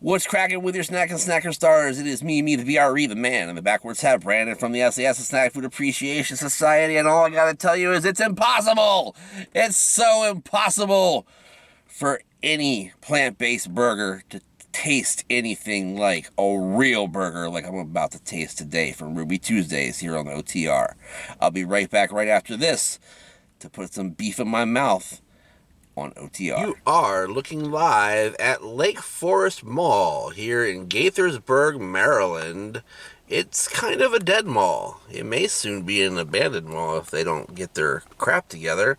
What's cracking with your snack and snacker stars? It is me, the VRE, the man, and the backwards hat, Brandon from the SAS Snack Food Appreciation Society, and all I gotta tell you is it's impossible! It's so impossible for any plant-based burger to taste anything like a real burger like I'm about to taste today from Ruby Tuesdays here on OTR. I'll be right back right after this to put some beef in my mouth on OTR. You are looking live at Lake Forest Mall here in Gaithersburg, Maryland. It's kind of a dead mall. It may soon be an abandoned mall if they don't get their crap together.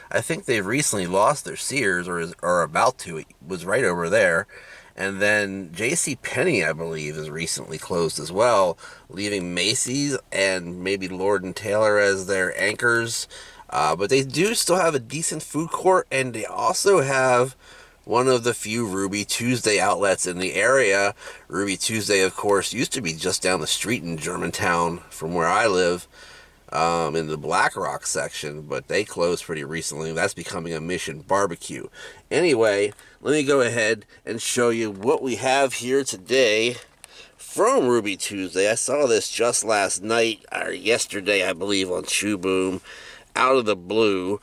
I think they've recently lost their Sears or are about to. It was right over there. And then JCPenney, I believe, is recently closed as well, leaving Macy's and maybe Lord & Taylor as their anchors. But they do still have a decent food court, and they also have one of the few Ruby Tuesday outlets in the area. Ruby Tuesday, of course, used to be just down the street in Germantown from where I live, in the Black Rock section, but they closed pretty recently. That's becoming a Mission Barbecue. Anyway, let me go ahead and show you what we have here today from Ruby Tuesday. I saw this just last night, or yesterday, I believe, on Chew Boom. Out of the blue.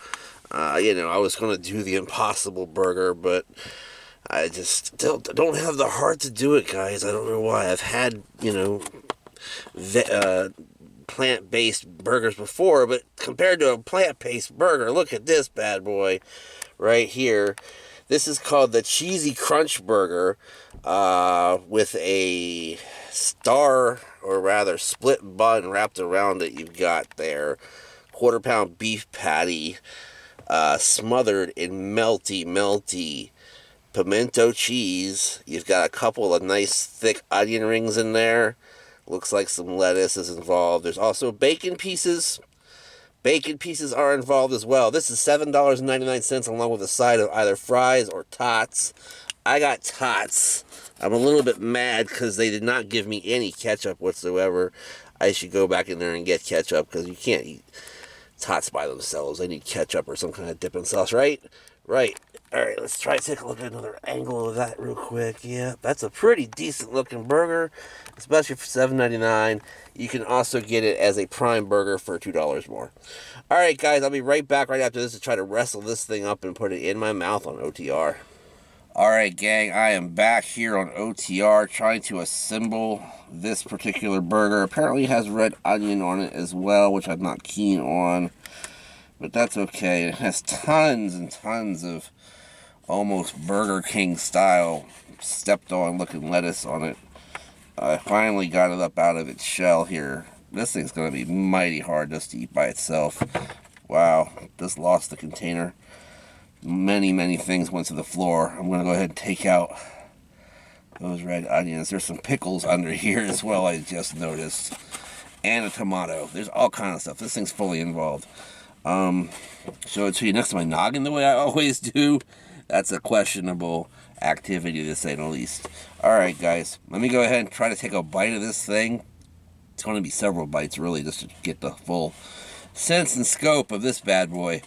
I was going to do the Impossible Burger, but I just don't have the heart to do it, guys. I don't know why. I've had, plant-based burgers before, but compared to a plant-based burger, look at this bad boy right here. This is called the Cheesy Crunch Burger, with a star, or rather split bun wrapped around it. You've got there quarter-pound beef patty, smothered in melty pimento cheese. You've got a couple of nice thick onion rings in there. Looks like some lettuce is involved. There's also bacon pieces. Bacon pieces are involved as well. This is $7.99 along with a side of either fries or tots. I got tots. I'm a little bit mad because they did not give me any ketchup whatsoever. I should go back in there and get ketchup because you can't eat tots by themselves. They need ketchup or some kind of dipping sauce, right? Right. Alright, let's try to take a look at another angle of that real quick. Yeah, that's a pretty decent looking burger, especially for $7.99. You can also get it as a prime burger for $2 more. Alright, guys, I'll be right back right after this to try to wrestle this thing up and put it in my mouth on OTR. Alright, gang, I am back here on OTR trying to assemble this particular burger. Apparently it has red onion on it as well, which I'm not keen on, but that's okay. It has tons and tons of almost Burger King style stepped on looking lettuce on it. I finally got it up out of its shell here. This thing's going to be mighty hard just to eat by itself. Wow, just lost the container. Many things went to the floor. I'm going to go ahead and take out those red onions. There's some pickles under here as well, I just noticed. And a tomato. There's all kinds of stuff. This thing's fully involved. Show it to you next to my noggin the way I always do. That's a questionable activity, to say the least. Alright, guys. Let me go ahead and try to take a bite of this thing. It's going to be several bites, really, just to get the full sense and scope of this bad boy.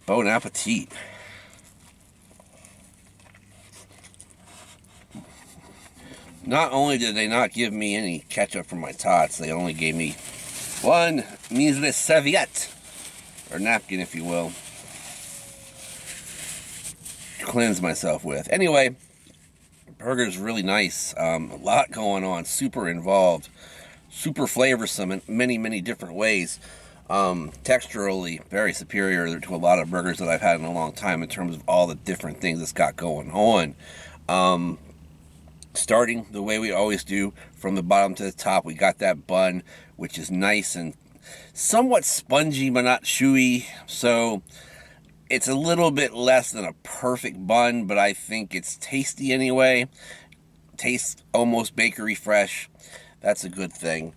Bon appetit. Not only did they not give me any ketchup for my tots, they only gave me one measly serviette, or napkin, if you will, to cleanse myself with. Anyway, burger's really nice. A lot going on, super involved, super flavorsome in many different ways. Texturally very superior to a lot of burgers that I've had in a long time in terms of all the different things it's got going on. Starting the way we always do, from the bottom to the top, we got that bun, which is nice and somewhat spongy but not chewy, so it's a little bit less than a perfect bun, but I think it's tasty anyway. Tastes almost bakery fresh. That's a good thing.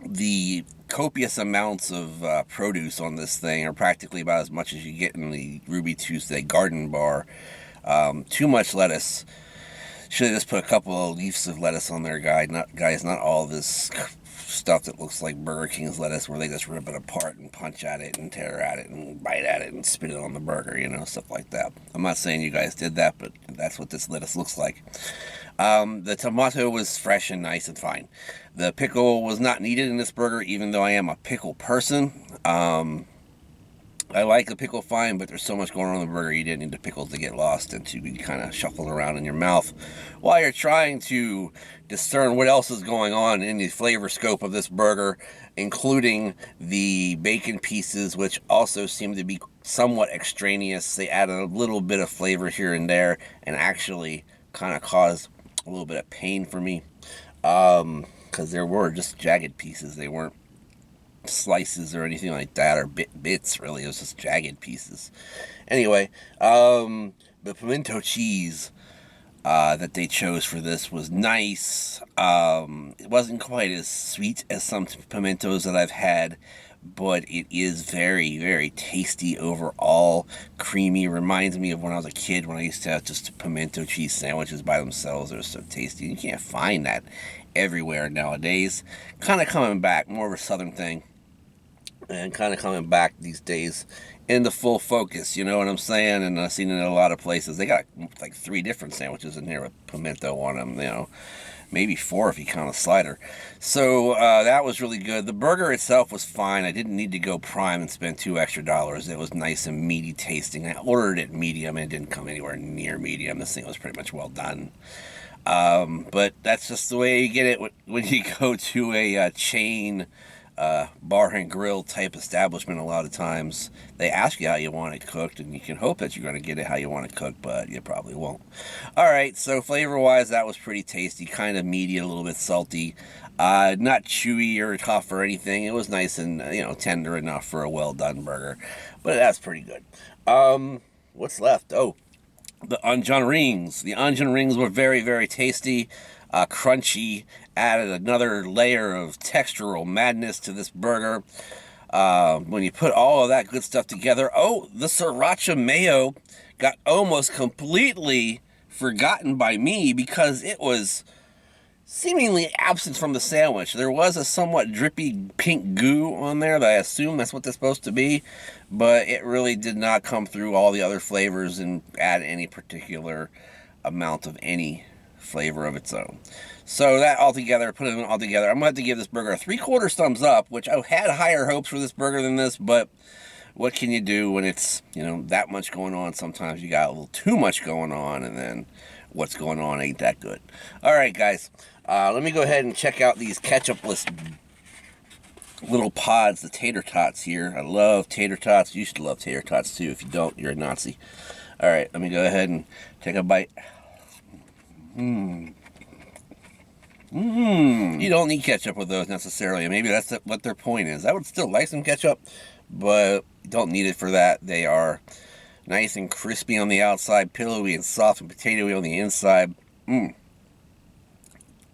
The copious amounts of produce on this thing are practically about as much as you get in the Ruby Tuesday garden bar. Too much lettuce. Should have just put a couple of leaves of lettuce on there, guys. Not all this stuff that looks like Burger King's lettuce, where they just rip it apart and punch at it and tear at it and bite at it and spit it on the burger, you know, stuff like that. I'm not saying you guys did that, but that's what this lettuce looks like. The tomato was fresh and nice and fine. The pickle was not needed in this burger, even though I am a pickle person. I like the pickle fine, but there's so much going on in the burger, you didn't need the pickles to get lost and to be kind of shuffled around in your mouth while you're trying to discern what else is going on in the flavor scope of this burger, including the bacon pieces, which also seem to be somewhat extraneous. They added a little bit of flavor here and there and actually kind of caused a little bit of pain for me, because there were just jagged pieces. They weren't slices or anything like that, or bits really. It was just jagged pieces. Anyway, the pimento cheese that they chose for this was nice. It wasn't quite as sweet as some pimentos that I've had, but it is very, very tasty overall. Creamy. Reminds me of when I was a kid, when I used to have just pimento cheese sandwiches by themselves. They're so tasty. You can't find that everywhere nowadays. Kind of coming back, more of a southern thing, and kind of coming back these days into full focus, you know what I'm saying? And I've seen it in a lot of places. They got like 3 different sandwiches in here with pimento on them, you know, maybe 4 if you count a slider. So that was really good. The burger itself was fine. I didn't need to go prime and spend $2 extra. It was nice and meaty tasting. I ordered it medium and it didn't come anywhere near medium. This thing was pretty much well done. But that's just the way you get it when you go to a chain bar and grill type establishment. A lot of times they ask you how you want it cooked, and you can hope that you're going to get it how you want it cooked, but you probably won't. Alright, so flavor wise, that was pretty tasty, kind of meaty, a little bit salty, not chewy or tough or anything. It was nice and, you know, tender enough for a well done burger, but that's pretty good. What's left? Oh, the onion rings. The onion rings were very, very tasty, crunchy, added another layer of textural madness to this burger. When you put all of that good stuff together, oh, the sriracha mayo got almost completely forgotten by me because it was seemingly absent from the sandwich. There was a somewhat drippy pink goo on there that I assume that's what they're supposed to be, but it really did not come through all the other flavors and add any particular amount of any flavor of its own. So that all together, put it all together, I'm going to have to give this burger a 3/4 thumbs up, which I had higher hopes for this burger than this, but what can you do when it's, you know, that much going on? Sometimes you got a little too much going on, and then what's going on ain't that good. Alright guys, let me go ahead and check out these ketchup-less little pods, the tater tots here. I love tater tots. You should love tater tots too. If you don't, you're a Nazi. Alright, let me go ahead and take a bite. You don't need ketchup with those necessarily. Maybe that's what their point is. I would still like some ketchup, but you don't need it for that. They are nice and crispy on the outside, pillowy and soft and potatoey on the inside.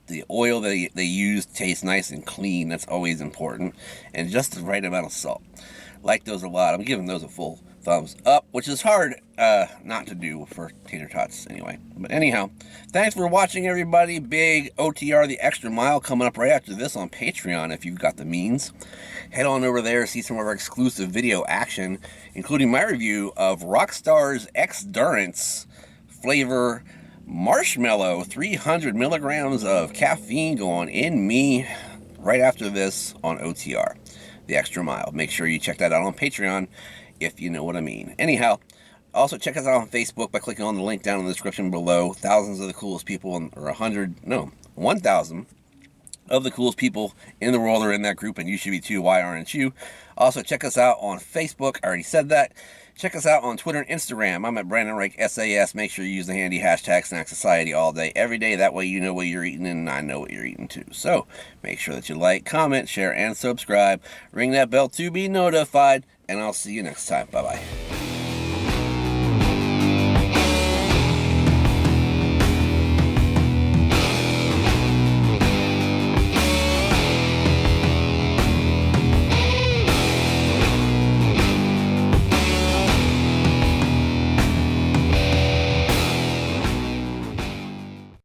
The oil that they use tastes nice and clean. That's always important. And just the right amount of salt. Like those a lot. I'm giving those a full thumbs up, which is hard not to do for tater tots anyway. But anyhow, thanks for watching, everybody. Big OTR The Extra Mile coming up right after this on Patreon if you've got the means. Head on over there, see some of our exclusive video action, including my review of Rockstar's XDurance flavor Marshmallow, 300 milligrams of caffeine going in me, right after this on OTR The Extra Mile. Make sure you check that out on Patreon if you know what I mean. Anyhow, also check us out on Facebook by clicking on the link down in the description below. Thousands of the coolest people, or 1,000 of the coolest people in the world are in that group, and you should be too. Why aren't you? Also, check us out on Facebook. I already said that. Check us out on Twitter and Instagram. I'm at Brandon Reich SAS. Make sure you use the handy hashtag Snack Society all day, every day. That way you know what you're eating, and I know what you're eating too. So make sure that you like, comment, share, and subscribe. Ring that bell to be notified, and I'll see you next time. Bye-bye.